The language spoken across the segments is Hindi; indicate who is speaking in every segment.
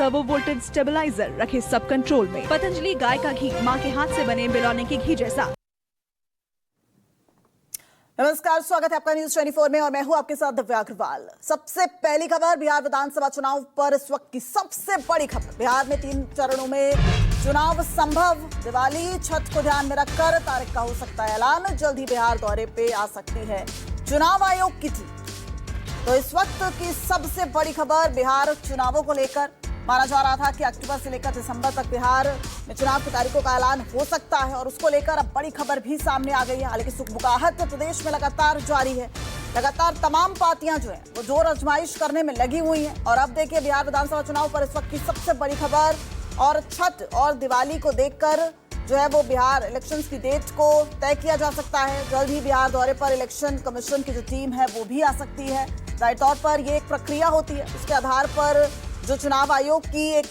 Speaker 1: सर्वो वोल्टेज स्टेबलाइजर, रखे सब कंट्रोल में। पतंजलि गाय का घी, माँ के हाथ से बने बिलौने के घी जैसा।
Speaker 2: नमस्कार, स्वागत है आपका न्यूज 24 में और मैं हूं आपके साथ दिव्या अग्रवाल। सबसे पहली खबर, बिहार विधानसभा चुनाव पर इस वक्त की सबसे बड़ी खबर। बिहार में 3 चरणों में चुनाव संभव। दिवाली छठ को ध्यान में रखकर तारीख का हो सकता है ऐलान। जल्द ही बिहार दौरे पे आ सकती है चुनाव आयोग की टीम। तो इस वक्त की सबसे बड़ी खबर बिहार चुनावों को लेकर। माना जा रहा था कि अक्टूबर से लेकर दिसंबर तक बिहार में चुनाव की तारीखों का ऐलान हो सकता है और उसको लेकर अब बड़ी खबर भी सामने आ गई है। हालांकि सुगबुगाहट प्रदेश में लगातार जारी है। लगातार तमाम पार्टियां जो है वो जोर आजमाइश करने में लगी हुई हैं। और अब देखिए बिहार विधानसभा चुनाव पर इस वक्त की सबसे बड़ी खबर। और छठ और दिवाली को देखकर जो है वो बिहार इलेक्शंस की डेट को तय किया जा सकता है। जल्द ही बिहार दौरे पर इलेक्शन कमीशन की जो टीम है वो भी आ सकती है। जाहिर तौर पर ये एक प्रक्रिया होती है, उसके आधार पर जो चुनाव आयोग की एक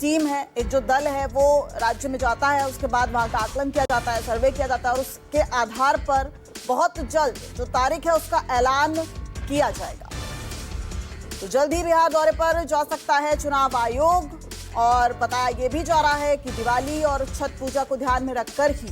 Speaker 2: टीम है, एक जो दल है वो राज्य में जाता है। उसके बाद वहां का आकलन किया जाता है, सर्वे किया जाता है और उसके आधार पर बहुत जल्द जो तारीख है उसका ऐलान किया जाएगा। तो जल्द ही बिहार दौरे पर जा सकता है चुनाव आयोग। और बताया ये भी जा रहा है कि दिवाली और छठ पूजा को ध्यान में रखकर ही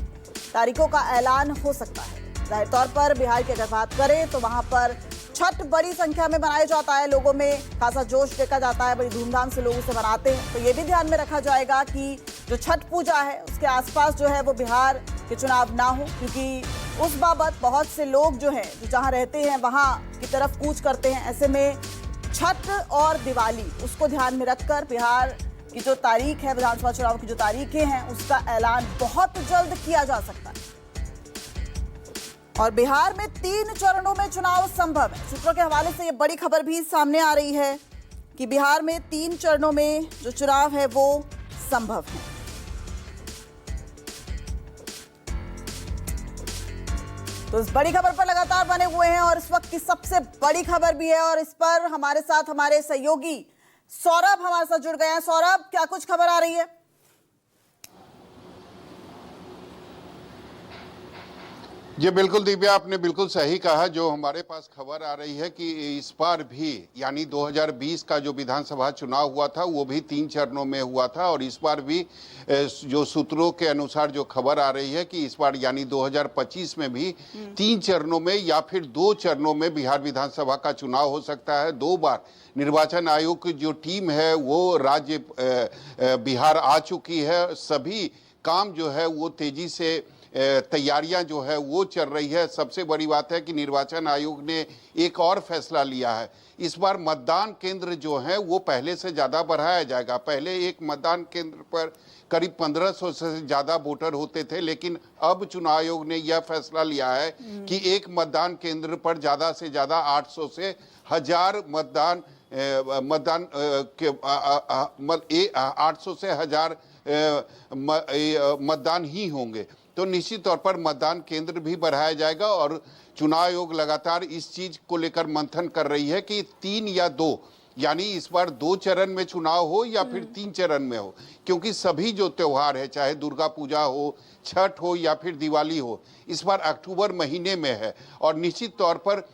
Speaker 2: तारीखों का ऐलान हो सकता है। जाहिर तौर पर बिहार की अगर बात करें तो वहां पर छठ बड़ी संख्या में मनाया जाता है। लोगों में खासा जोश देखा जाता है, बड़ी धूमधाम से लोग उसे मनाते हैं। तो ये भी ध्यान में रखा जाएगा कि जो छठ पूजा है उसके आसपास जो है वो बिहार के चुनाव ना हो, क्योंकि उस बाबत बहुत से लोग जो हैं जो जहाँ रहते हैं वहाँ की तरफ कूच करते हैं। ऐसे में छठ और दिवाली उसको ध्यान में रखकर बिहार की जो तारीख है, विधानसभा चुनाव की जो तारीखें हैं उसका ऐलान बहुत जल्द किया जा सकता है। और बिहार में 3 चरणों में चुनाव संभव है। सूत्रों के हवाले से ये बड़ी खबर भी सामने आ रही है कि बिहार में 3 चरणों में जो चुनाव है वो संभव है। तो इस बड़ी खबर पर लगातार बने हुए हैं और इस वक्त की सबसे बड़ी खबर भी है और इस पर हमारे साथ हमारे सहयोगी सौरभ हमारे साथ जुड़ गए हैं। सौरभ, क्या कुछ खबर आ रही है?
Speaker 3: जी बिल्कुल दिव्या, आपने बिल्कुल सही कहा। जो हमारे पास खबर आ रही है कि इस बार भी यानी 2020 का जो विधानसभा चुनाव हुआ था वो भी 3 चरणों में हुआ था और इस बार भी जो सूत्रों के अनुसार जो खबर आ रही है कि इस बार यानी 2025 में भी 3 चरणों में या फिर 2 चरणों में बिहार विधानसभा का चुनाव हो सकता है। 2 बार निर्वाचन आयोग की जो टीम है वो राज्य बिहार आ चुकी है। सभी काम जो है वो तेजी से तैयारियां जो है वो चल रही है। सबसे बड़ी बात है कि निर्वाचन आयोग ने एक और फैसला लिया है। इस बार मतदान केंद्र जो है वो पहले से ज़्यादा बढ़ाया जाएगा। पहले एक मतदान केंद्र पर करीब 1500 से ज़्यादा वोटर होते थे, लेकिन अब चुनाव आयोग ने यह फैसला लिया है कि एक मतदान केंद्र पर ज़्यादा से ज़्यादा 800 से 1000 800 से 1000 मतदान ही होंगे। तो निश्चित तौर पर मतदान केंद्र भी बढ़ाया जाएगा और चुनाव आयोग लगातार इस चीज को लेकर मंथन कर रही है कि 3 या 2 यानी इस बार 2 चरण में चुनाव हो या फिर 3 चरण में हो, क्योंकि सभी जो त्योहार है, चाहे दुर्गा पूजा हो, छठ हो या फिर दिवाली हो, इस बार अक्टूबर महीने में है। और निश्चित तौर पर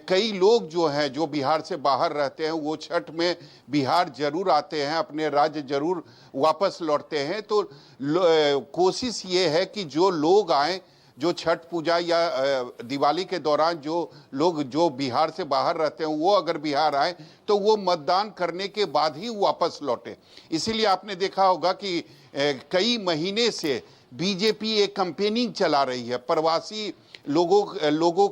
Speaker 3: कई लोग जो हैं जो बिहार से बाहर रहते हैं वो छठ में बिहार जरूर आते हैं, अपने राज्य जरूर वापस लौटते हैं। तो कोशिश ये है कि जो लोग आए, जो छठ पूजा या दिवाली के दौरान जो लोग जो बिहार से बाहर रहते हैं वो अगर बिहार आए तो वो मतदान करने के बाद ही वापस लौटे। इसीलिए आपने देखा होगा कि कई महीने से बीजेपी एक कैंपेनिंग चला रही है, प्रवासी लोगों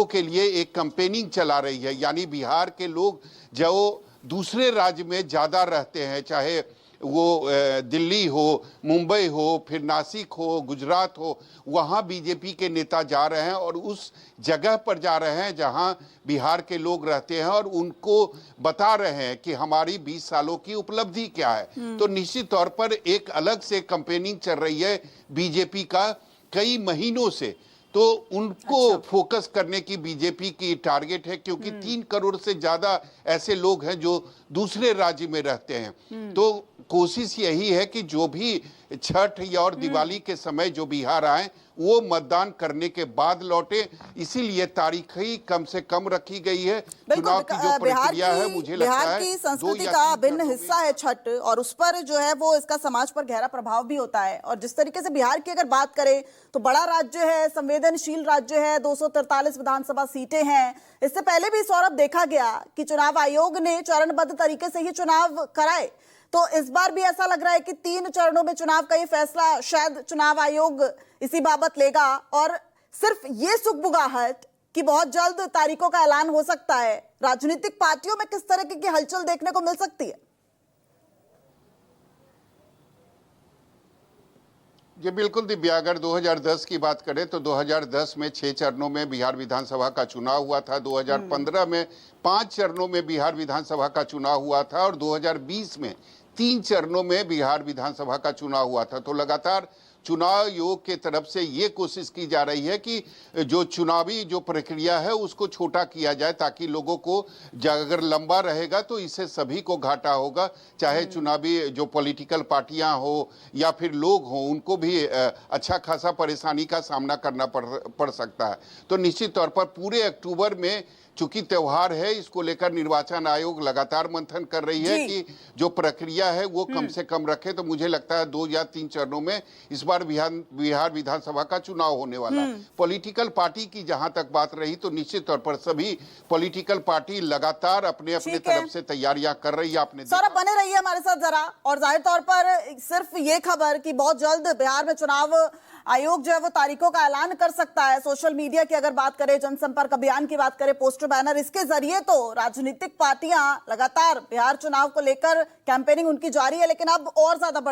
Speaker 3: के लिए एक कैंपेनिंग चला रही है। यानी बिहार के लोग जो दूसरे राज्य में ज़्यादा रहते हैं, चाहे वो दिल्ली हो, मुंबई हो, फिर नासिक हो, गुजरात हो, वहाँ बीजेपी के नेता जा रहे हैं और उस जगह पर जा रहे हैं जहाँ बिहार के लोग रहते हैं और उनको बता रहे हैं कि हमारी 20 सालों की उपलब्धि क्या है। तो निश्चित तौर पर एक अलग से कैंपेनिंग चल रही है बीजेपी का कई महीनों से। तो उनको फोकस करने की बीजेपी की टारगेट है, क्योंकि 3 करोड़ से ज्यादा ऐसे लोग हैं जो दूसरे राज्य में रहते हैं। तो कोशिश यही है कि जो भी छठ या और दिवाली के समय जो बिहार आए वो मतदान करने के बाद लौटे, इसीलिए तारीख ही कम से कम रखी गई है। चुनाव की जो प्रक्रिया है मुझे लगता है
Speaker 2: बिहार की संस्कृति का अभिन्न हिस्सा है छठ, और उस पर जो है वो इसका समाज पर गहरा प्रभाव भी होता है। और जिस तरीके से बिहार की अगर बात करें तो बड़ा राज्य है, संवेदनशील राज्य है, 243 विधानसभा सीटें हैं। इससे पहले भी सौरभ देखा गया कि चुनाव आयोग ने चरणबद्ध तरीके से ही चुनाव कराए, तो इस बार भी ऐसा लग रहा है कि 3 चरणों में चुनाव का ये फैसला शायद चुनाव आयोग इसी बाबत लेगा। और सिर्फ ये सुगबुगाहट कि बहुत जल्द तारीखों का ऐलान हो सकता है, राजनीतिक पार्टियों में किस तरह की हलचल देखने को मिल सकती है?
Speaker 3: जी बिल्कुल दिव्या, अगर 2010 की बात करें तो 2010 में 6 चरणों में बिहार विधानसभा का चुनाव हुआ था, 2015 में 5 चरणों में बिहार विधानसभा का चुनाव हुआ था और 2020 में 3 चरणों में बिहार विधानसभा का चुनाव हुआ था। तो लगातार चुनाव आयोग के तरफ से ये कोशिश की जा रही है कि जो चुनावी जो प्रक्रिया है उसको छोटा किया जाए, ताकि लोगों को अगर लंबा रहेगा तो इससे सभी को घाटा होगा, चाहे चुनावी जो पॉलिटिकल पार्टियां हो या फिर लोग हों, उनको भी अच्छा खासा परेशानी का सामना करना पड़ सकता है। तो निश्चित तौर पर पूरे अक्टूबर में चूंकि त्योहार है, इसको लेकर निर्वाचन आयोग लगातार मंथन कर रही है कि जो प्रक्रिया है वो कम से कम रखे। तो मुझे लगता है 2 या 3 चरणों में इस बार बिहार विधानसभा का चुनाव होने वाला है। पॉलिटिकल पार्टी की जहां तक बात रही तो निश्चित तौर पर सभी पॉलिटिकल पार्टी लगातार अपने अपने तरफ से तैयारियां कर रही है। आपने
Speaker 2: सौरभ बने रहिए हमारे साथ जरा। और जाहिर तौर पर सिर्फ ये खबर कि बहुत जल्द बिहार में चुनाव आयोग जो है वो तारीखों का ऐलान कर सकता है, सोशल मीडिया की अगर बात करें, जनसंपर्क अभियान की बात करें, पोस्टर बैनर, इसके जरिए तो राजनीतिक पार्टियां लगातार बिहार चुनाव को लेकर कैंपेनिंग उनकी जारी है, लेकिन अब और ज्यादा बढ़